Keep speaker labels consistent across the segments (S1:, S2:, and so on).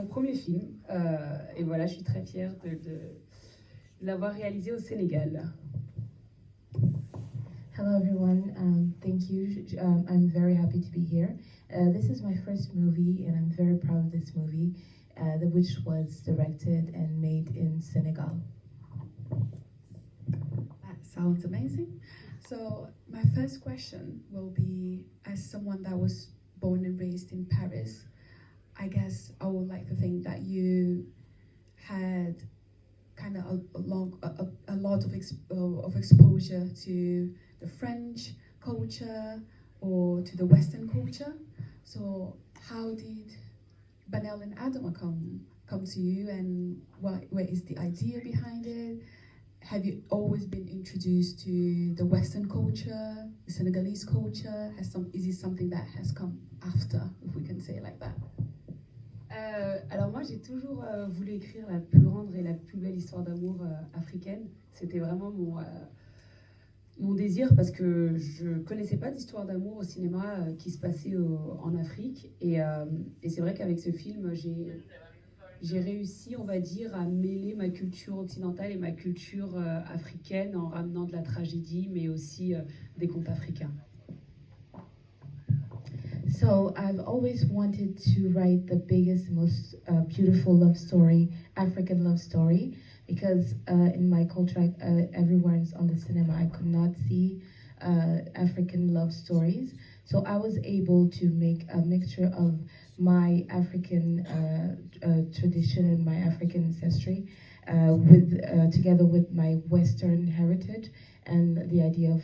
S1: premier film. Et voilà, je suis très fière de l'avoir réalisé au Sénégal.
S2: Hello everyone, thank you. I'm very happy to be here. This is my first movie and I'm very proud of this movie, which was directed and made in Senegal.
S3: That sounds amazing. So my first question will be, as someone that was born and raised in Paris, I guess I would like to think that you had kind of a lot of exposure to the French culture or to the Western culture. So how did Banel and Adama come to you, and where is the idea behind it? Have you always been introduced to the Western culture, the Senegalese culture? Is it something that has come after, if we can say it like that?
S1: Alors moi j'ai toujours voulu écrire la plus grande et la plus belle histoire d'amour africaine. C'était vraiment mon désir, parce que je connaissais pas d'histoire d'amour au cinéma qui se passait en Afrique, et c'est vrai qu'avec ce film j'ai réussi, on va dire, à mêler ma culture occidentale et ma culture africaine en ramenant de la tragédie mais aussi des contes africains.
S2: So I've always wanted to write the biggest, most beautiful love story, African love story, because in my culture, everywhere on the cinema, I could not see African love stories. So I was able to make a mixture of my African tradition and my African ancestry together with my Western heritage and the idea of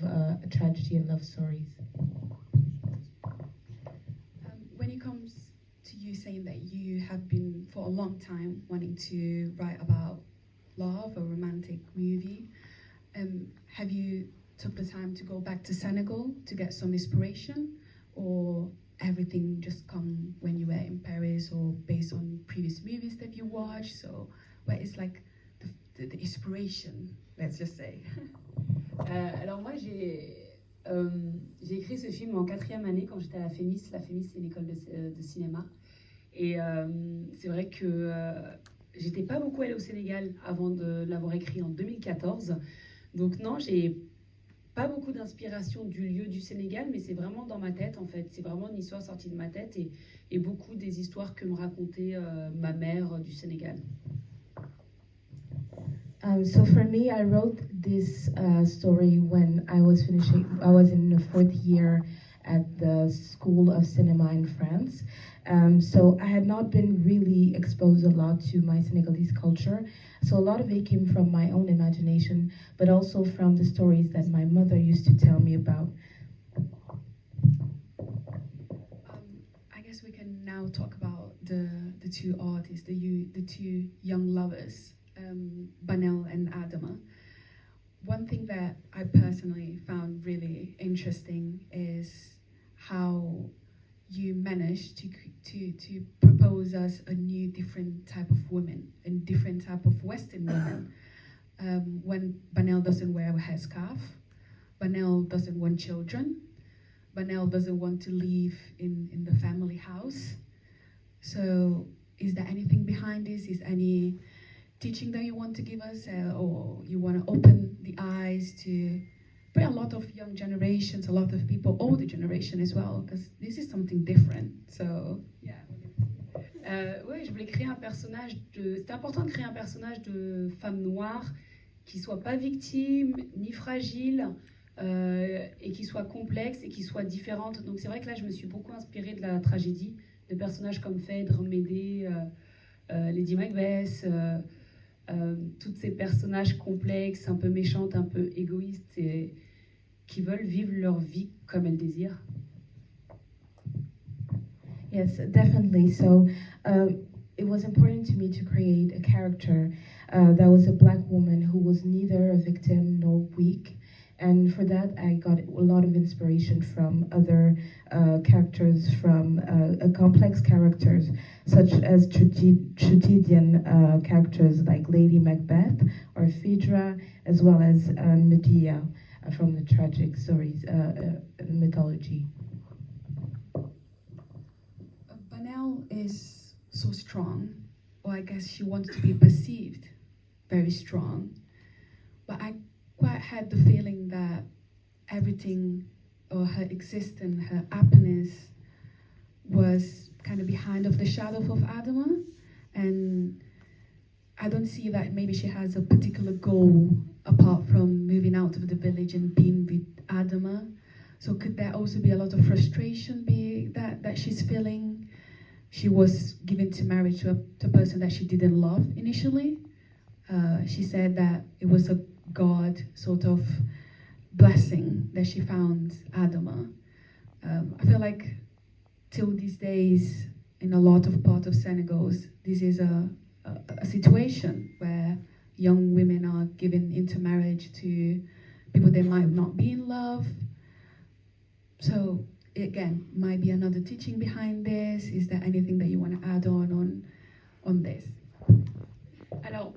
S2: tragedy and love stories.
S3: When it comes to you saying that you have been for a long time wanting to write about love or romantic movie, have you took the time to go back to Senegal to get some inspiration, or everything just come when you were in Paris or based on previous movies that you watched? So where is like the inspiration, let's just say?
S1: Alors moi j'ai écrit ce film en 4e année quand j'étais à la FEMIS. La FEMIS, c'est une école de cinéma. Et c'est vrai que j'étais pas beaucoup allée au Sénégal avant de l'avoir écrit en 2014. Donc non, j'ai pas beaucoup d'inspiration du lieu du Sénégal, mais c'est vraiment dans ma tête en fait. C'est vraiment une histoire sortie de ma tête et beaucoup des histoires que me racontait ma mère du Sénégal.
S2: So for me, I wrote this story when I was in the 4th year at the School of Cinema in France. So I had not been really exposed a lot to my Senegalese culture. So a lot of it came from my own imagination, but also from the stories that my mother used to tell me about.
S3: I guess we can now talk about the two artists, the two young lovers, Banel and Adama. One thing that I personally found really interesting is how you managed to propose us a new, different type of women and different type of Western women. When Banel doesn't wear a headscarf, Banel doesn't want children, Banel doesn't want to live in the family house. So is there anything behind this? Is any teaching that you want to give us, or you want to open the eyes to a lot of young generations, a lot of people, older generation as well, because this is something different. So yeah.
S1: Oui, je voulais créer un personnage c'était important de créer un personnage de femme noire qui soit pas victime ni fragile, et qui soit complexe et qui soit différente. Donc c'est vrai que là je me suis beaucoup inspirée de la tragédie, de personnages comme Phèdre, Médée, Lady Macbeth, tous ces personnages complexes, un peu méchantes, un peu égoïstes et qui veulent vivre leur vie comme elles désirent.
S2: Yes, definitely. So it was important to me to create a character that was a black woman who was neither a victim nor weak. And for that, I got a lot of inspiration from other characters, from complex characters, such as tragedian characters like Lady Macbeth or Phaedra, as well as Medea from the tragic stories, mythology.
S3: Banel is so strong or I guess she wanted to be perceived very strong. But I quite had the feeling that everything, or her existence, her happiness, was kind of behind of the shadow of Adama. And I don't see that maybe she has a particular goal apart from moving out of the village and being with Adama. So could there also be a lot of frustration that she's feeling? She was given to marriage to a person that she didn't love initially. She said that it was a God sort of blessing that she found Adama. I feel like till these days, in a lot of parts of Senegal, this is a situation where young women are given into marriage to people they might not be in love. So again, might be another teaching behind this. Is there anything that you want to add on this?
S1: Alors,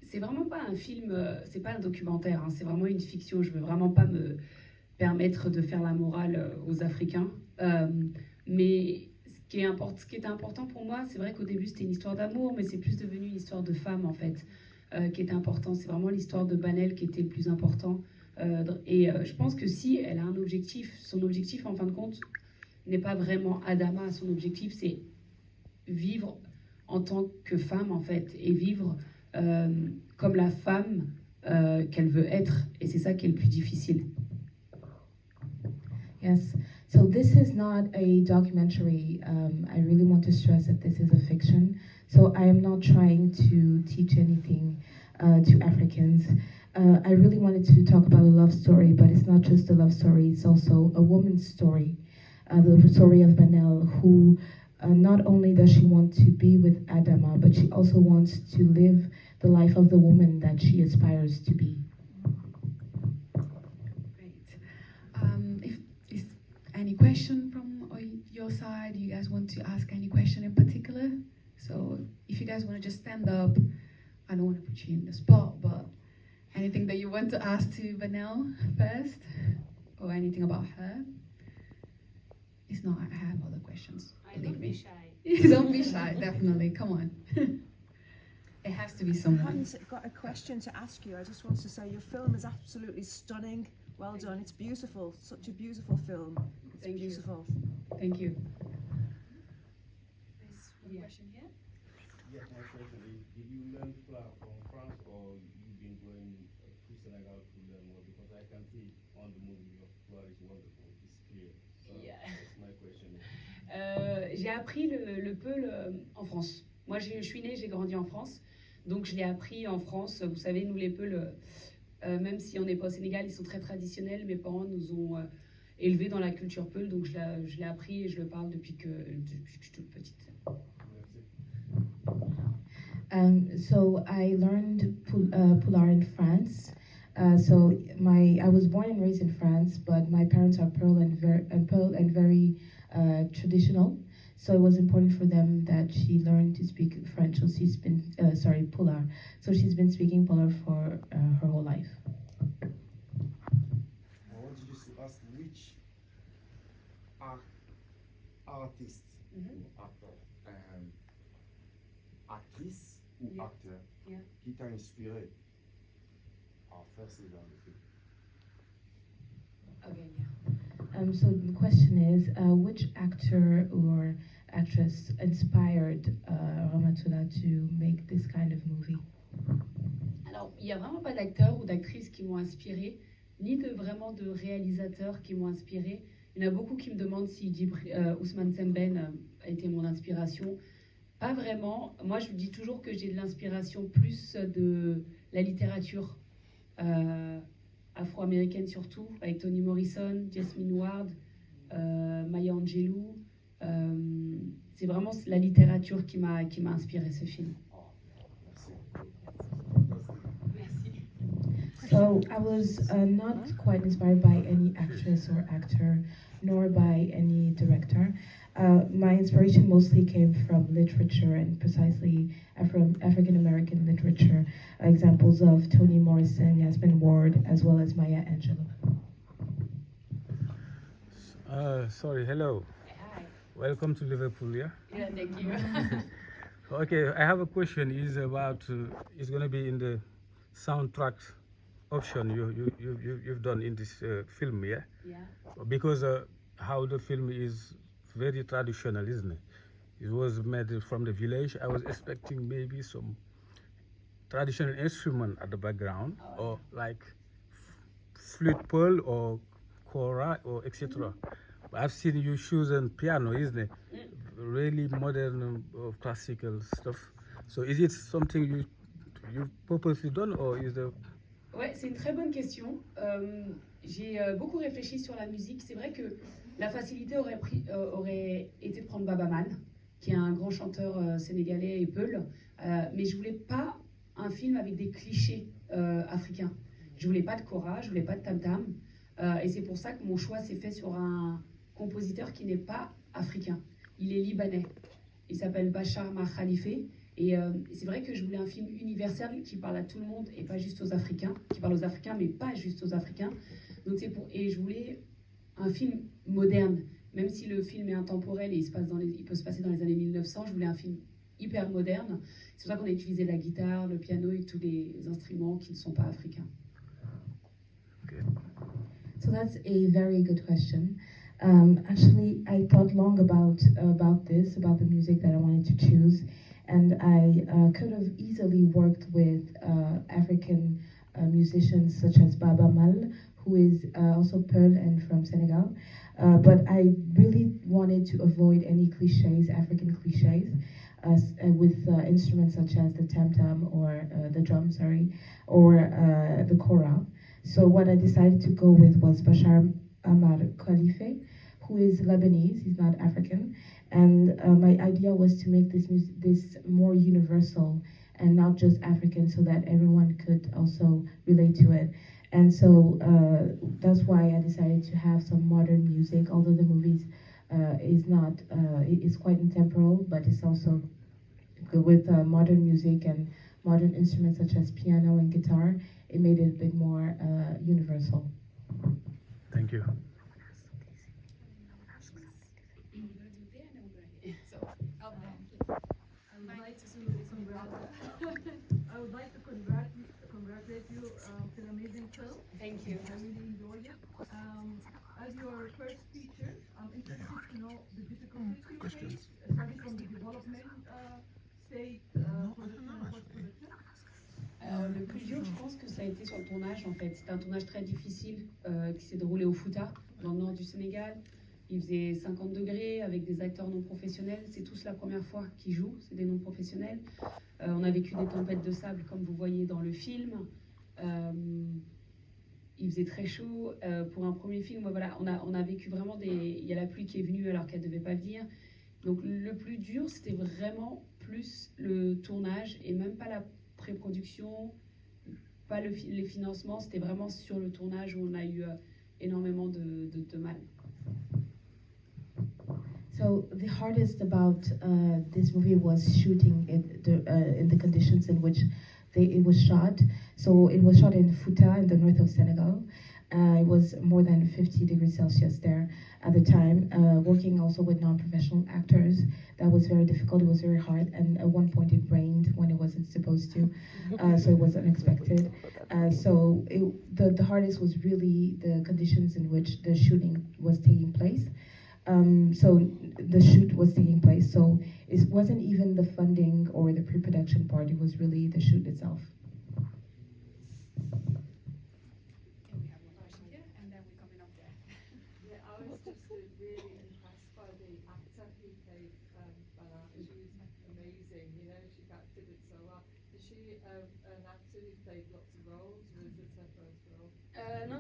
S1: c'est vraiment pas un film, c'est pas un documentaire, hein, c'est vraiment une fiction. Je veux vraiment pas me permettre de faire la morale aux Africains. Mais ce qui était important pour moi, c'est vrai qu'au début c'était une histoire d'amour, mais c'est plus devenu une histoire de femme en fait, qui était important. C'est vraiment l'histoire de Banel qui était le plus important. Je pense que si elle a un objectif, son objectif en fin de compte n'est pas vraiment Adama. Son objectif c'est vivre en tant que femme en fait, et vivre comme la femme qu'elle veut être. Et c'est ça qui est le plus difficile.
S2: Yes. So this is not a documentary. I really want to stress that this is a fiction. So I am not trying to teach anything to Africans. I really wanted to talk about a love story, but it's not just a love story, it's also a woman's story. The story of Banel, who not only does she want to be with Adama, but she also wants to live the life of the woman that she aspires to be.
S3: Any question from your side? You guys want to ask any question in particular? So if you guys want to just stand up, I don't want to put you in the spot, but anything that you want to ask to Banel first, or anything about her? If not, I have other questions.
S1: Don't be shy.
S3: Don't be shy, definitely. Come on. It has to be
S4: I
S3: someone.
S4: haven't got a question to ask you. I just want to say your film is absolutely stunning. Well done. It's beautiful. Such a beautiful film. It's
S1: Thank you.
S4: beautiful.
S1: Thank you.
S3: There's one question here.
S5: Yes, my question is, did you learn Fla from France, or you've been going to Senegal to learn more? Because I can see on the movie your Fla is wonderful, it's clear. So
S1: Yeah.
S5: that's my question.
S1: J'ai appris le peul en France. Moi, je suis née, j'ai grandi en France, donc je l'ai appris en France. Vous savez, nous les peuls, même si on n'est pas au Sénégal, ils sont très traditionnels. Mes parents nous ont élevés dans la culture peul, donc je l'ai appris et je le parle depuis que je suis toute petite.
S2: So I learned Pular in France. I was born and raised in France, but my parents are Pearl and very traditional. So it was important for them that she learned to speak French. So she's been Pular. So she's been speaking Pular for her whole life.
S6: I wanted just to ask which artist, actrice ou
S1: Yeah.
S6: acteur
S1: Yeah.
S6: qui t'a inspiré à faire ce genre de film?
S1: Okay, yeah.
S2: So the question is, which actor or actress inspired Ramatoulaye to make this kind of movie?
S1: Alors, il n'y a vraiment pas d'acteurs ou d'actrices qui m'ont inspirée, ni vraiment de réalisateurs qui m'ont inspirée. Il y en a beaucoup qui me demandent si Ousmane Sembène a été mon inspiration. Pas vraiment. Moi, je dis toujours que j'ai de l'inspiration plus de la littérature afro-américaine surtout, avec Toni Morrison, Jasmine Ward, Maya Angelou. C'est vraiment la littérature qui m'a inspiré ce film. Merci.
S2: So I was not quite inspired by any actress or actor, nor by any director. My inspiration mostly came from literature, and precisely African American literature. Examples of Toni Morrison, Jasmine Ward, as well as Maya Angelou.
S7: Sorry, hello.
S1: Hi.
S7: Welcome to Liverpool, yeah?
S1: Yeah, thank you.
S7: Okay, I have a question. Is about it's going to be in the soundtrack option you've done in this film, yeah?
S1: Yeah.
S7: Because how the film is very traditional, isn't it? It was made from the village. I was expecting maybe some traditional instrument at the background, or like flute pearl or kora or etc. But I've seen you choosing piano, isn't it? Really modern classical stuff. So is it something you purposely done, or is the
S1: Ouais, c'est une très bonne question. J'ai beaucoup réfléchi sur la musique. C'est vrai que la facilité aurait été de prendre Baba Man, qui est un grand chanteur sénégalais et peul, mais je voulais pas un film avec des clichés africains. Je voulais pas de kora, je voulais pas de tam-tam, et c'est pour ça que mon choix s'est fait sur un compositeur qui n'est pas africain. Il est libanais. Il s'appelle Bachar Khalife. Et c'est vrai que je voulais un film universel qui parle à tout le monde et pas juste aux Africains, qui parle aux Africains mais pas juste aux Africains. Donc et je voulais un film moderne, même si le film est intemporel et il peut se passer dans les années 1900. Je voulais un film hyper moderne. C'est pour ça qu'on a utilisé la guitare, le piano et tous les instruments qui ne sont pas africains.
S7: okay.
S2: So that's a very good question. Actually, I thought long about the music that I wanted to choose, and I could have easily worked with African musicians such as Baba Mal, who is also Pearl and from Senegal. But I really wanted to avoid any cliches, African cliches, with instruments such as the tam-tam or the drum, or the kora. So what I decided to go with was Bashar Khalife, who is Lebanese, he's not African. And my idea was to make this more universal and not just African, so that everyone could also relate to it. And so that's why I decided to have some modern music, although the movie is quite intemporal, but it's also good with modern music and modern instruments such as piano and guitar. It made it a bit more universal.
S7: Thank you.
S4: I would like to congratulate you for an amazing film.
S1: Thank you.
S4: I really enjoyed it. As your first feature, I'm interested to know the difficulties you faced, starting from the development stage, production and post-production.
S1: Le plus dur, je pense que ça a été sur le tournage en fait. C'était un tournage très difficile qui s'est déroulé au Fouta, dans le nord du Sénégal. Il faisait 50 degrés avec des acteurs non professionnels. C'est tous la première fois qu'ils jouent, c'est des non professionnels. On a vécu des tempêtes de sable comme vous voyez dans le film. Il faisait très chaud. Pour un premier film, voilà, on a vécu vraiment il y a la pluie qui est venue alors qu'elle ne devait pas venir. Donc le plus dur, c'était vraiment plus le tournage et même pas la pré-production, pas les financements, c'était vraiment sur le tournage où on a eu énormément de mal.
S2: So the hardest about this movie was shooting it in the conditions in which it was shot. So it was shot in Fouta, in the north of Senegal. It was more than 50 degrees Celsius there at the time, working also with non-professional actors. That was very difficult, it was very hard, and at one point it rained when it wasn't supposed to, so it was unexpected. So the hardest was really the conditions in which the shooting was taking place. So the shoot was taking place, so it wasn't even the funding or the pre-production part, it was really the shoot itself.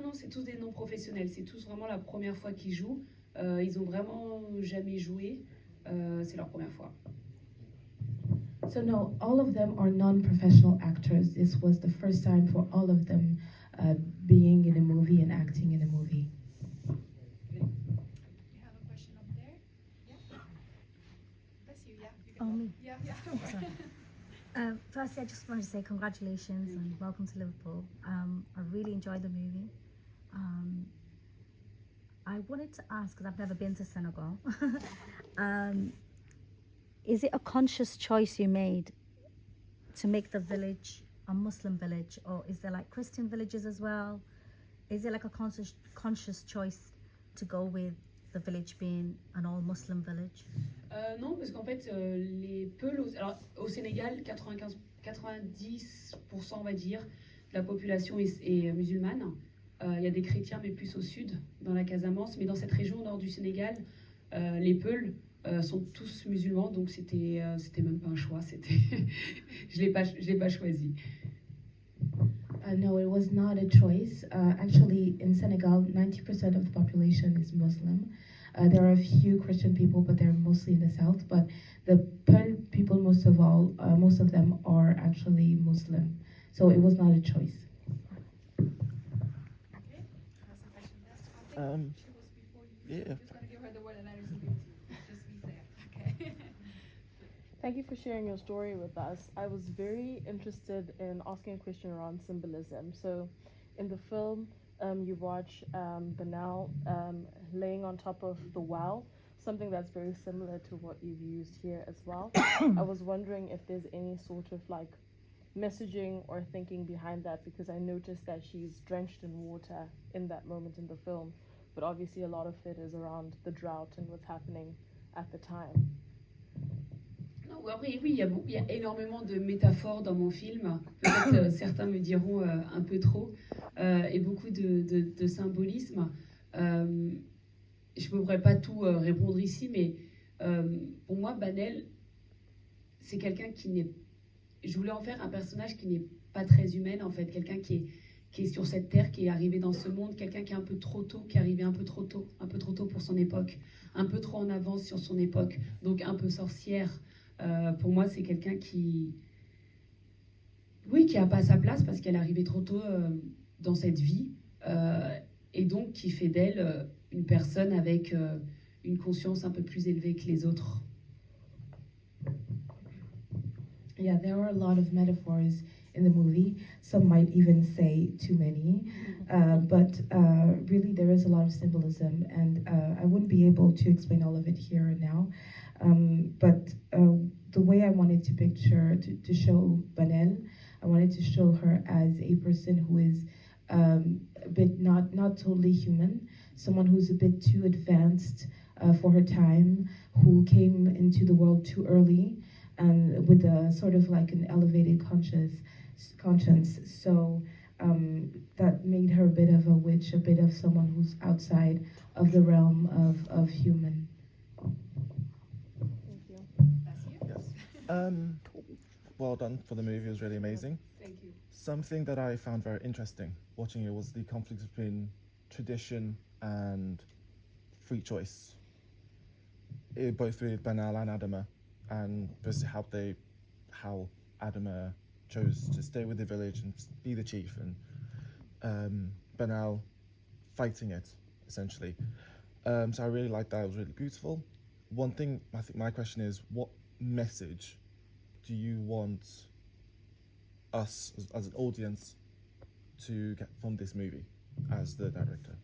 S1: Non, c'est tous des non-professionnels. C'est tous vraiment la première fois qu'ils jouent. Ils ont vraiment jamais joué. C'est leur première fois.
S2: So no, all of them are non-professional actors. This was the first time for all of them being in a movie and acting in a movie.
S3: You have a question up there? Yeah. That's you. Yeah. You can
S8: Me.
S3: Yeah.
S8: Oh, sorry. Firstly, I just wanted to say congratulations and welcome to Liverpool. I really enjoyed the movie. I wanted to ask, because I've never been to Senegal, is it a conscious choice you made to make the village a Muslim village, or is there like Christian villages as well? Is it like a conscious choice to go with the village being an all Muslim village?
S1: Non, parce qu'en fait, les Peuls, alors, au Sénégal, 90%, on va dire, de la population est musulmane. Il y a des chrétiens, mais plus au sud, dans la Casamance. Mais dans cette région au nord du Sénégal, les Peuls sont tous musulmans, donc c'était même pas un choix. Je l'ai pas choisi.
S2: No, it was not a choice. Actually, in Senegal, 90% of the population is Muslim. There are a few Christian people, but they're mostly in the south. But the Pearl people, most of them are actually Muslim. So it was not a choice.
S9: Yeah.
S10: Thank you for sharing your story with us. I was very interested in asking a question around symbolism. So in the film, you watch Banel laying on top of the well, something that's very similar to what you've used here as well. I was wondering if there's any sort of like messaging or thinking behind that, because I noticed that she's drenched in water in that moment in the film, but obviously a lot of it is around the drought and what's happening at the time.
S1: Après, oui, il y a énormément de métaphores dans mon film. Peut-être certains me diront un peu trop, et beaucoup de symbolisme. Je ne pourrais pas tout répondre ici, mais pour moi, Banel, c'est quelqu'un qui n'est... Je voulais en faire un personnage qui n'est pas très humain, en fait. Quelqu'un qui est sur cette terre, qui est arrivé dans ce monde, quelqu'un qui est un peu trop tôt, qui est arrivé un peu trop tôt pour son époque, un peu trop en avance sur son époque, donc un peu sorcière. Pour moi, c'est quelqu'un qui a pas sa place parce qu'elle est arrivée trop tôt dans cette vie, et donc qui fait d'elle une personne avec une conscience un peu plus élevée que les autres.
S2: Yeah, there are a lot of metaphors in the movie. Some might even say too many, but really there is a lot of symbolism, and I wouldn't be able to explain all of it here and now. But the way I wanted to show Banel, I wanted to show her as a person who is a bit not totally human, someone who's a bit too advanced for her time, who came into the world too early, and with a sort of like an elevated conscience. So that made her a bit of a witch, a bit of someone who's outside of the realm of human.
S9: Well done for the movie. It was really amazing.
S1: Thank you.
S9: Something that I found very interesting watching it was the conflict between tradition and free choice, both with Banal and Adama, and basically how Adama chose to stay with the village and be the chief, and Banal fighting it, essentially. So I really liked that. It was really beautiful. One thing, I think my question is, what message do you want us as an audience to get from this movie as the director?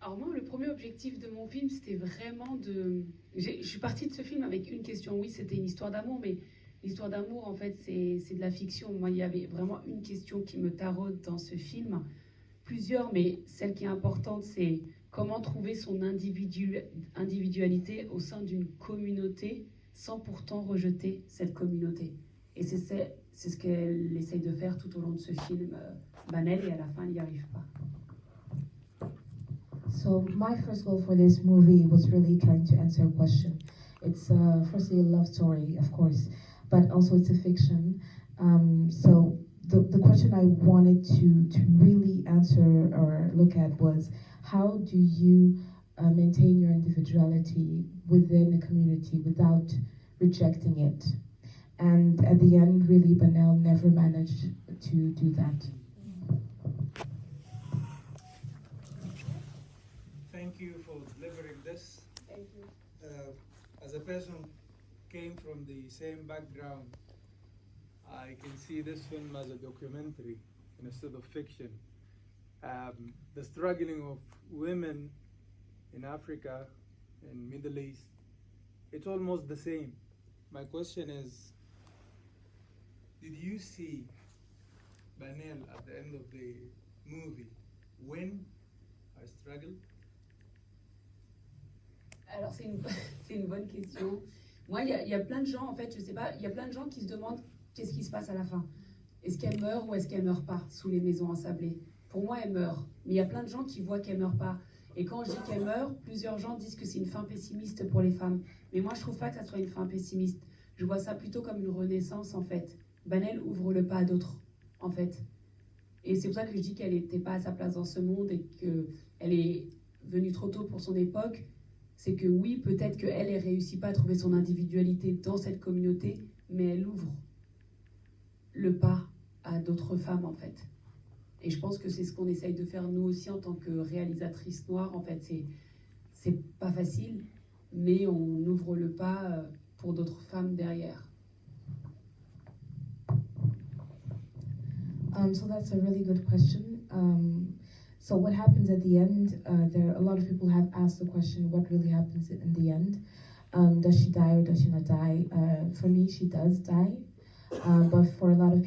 S1: Alors moi, le premier objectif de mon film, c'était vraiment de... Je suis partie de ce film avec une question. Oui, c'était une histoire d'amour, mais l'histoire d'amour, en fait, c'est de la fiction. Moi, il y avait vraiment une question qui me taraude dans ce film. Plusieurs, mais celle qui est importante, c'est comment trouver son individualité au sein d'une communauté sans pourtant rejeter cette communauté. Et c'est ce qu'elle essaye de faire tout au long de ce film, Banel, et à la fin, elle n'y arrive pas.
S2: So my first goal for this movie was really trying to answer a question. It's firstly a love story, of course, but also it's a fiction. So the question I wanted to really answer or look at was, how do you maintain your individuality within a community without rejecting it? And at the end, really, Banel never managed to do that.
S11: Thank you for delivering this.
S1: Thank you.
S11: As a person who came from the same background, I can see this film as a documentary instead of fiction. The struggling of women in Africa and Middle East, it's almost the same. my question is, did you see Banel at the end of the movie win or struggle?
S1: Alors c'est une bonne question. Moi, il y a plein de gens, en fait, je sais pas, il y a plein de gens qui se demandent qu'est-ce qui se passe à la fin. Est-ce qu'elle meurt ou est-ce qu'elle meurt pas sous les maisons ensablées? Pour moi, elle meurt. Mais il y a plein de gens qui voient qu'elle meurt pas. Et quand je dis qu'elle meurt, plusieurs gens disent que c'est une fin pessimiste pour les femmes. Mais moi, je trouve pas que ça soit une fin pessimiste. Je vois ça plutôt comme une renaissance, en fait. Banel ouvre le pas à d'autres, en fait. Et c'est pour ça que je dis qu'elle n'était pas à sa place dans ce monde et qu'elle est venue trop tôt pour son époque. C'est que oui, peut-être qu'elle ne réussit pas à trouver son individualité dans cette communauté, mais elle ouvre le pas à d'autres femmes, en fait. Et je pense que c'est ce qu'on essaye de faire nous aussi en tant que réalisatrice noire. En fait, c'est pas facile, mais on ouvre le pas pour d'autres femmes derrière.
S2: So that's a really good question. So what happens at the end? A lot of people have asked the question, what really happens in the end? Does she die or does she not die? For me, she does die. But for a lot of people,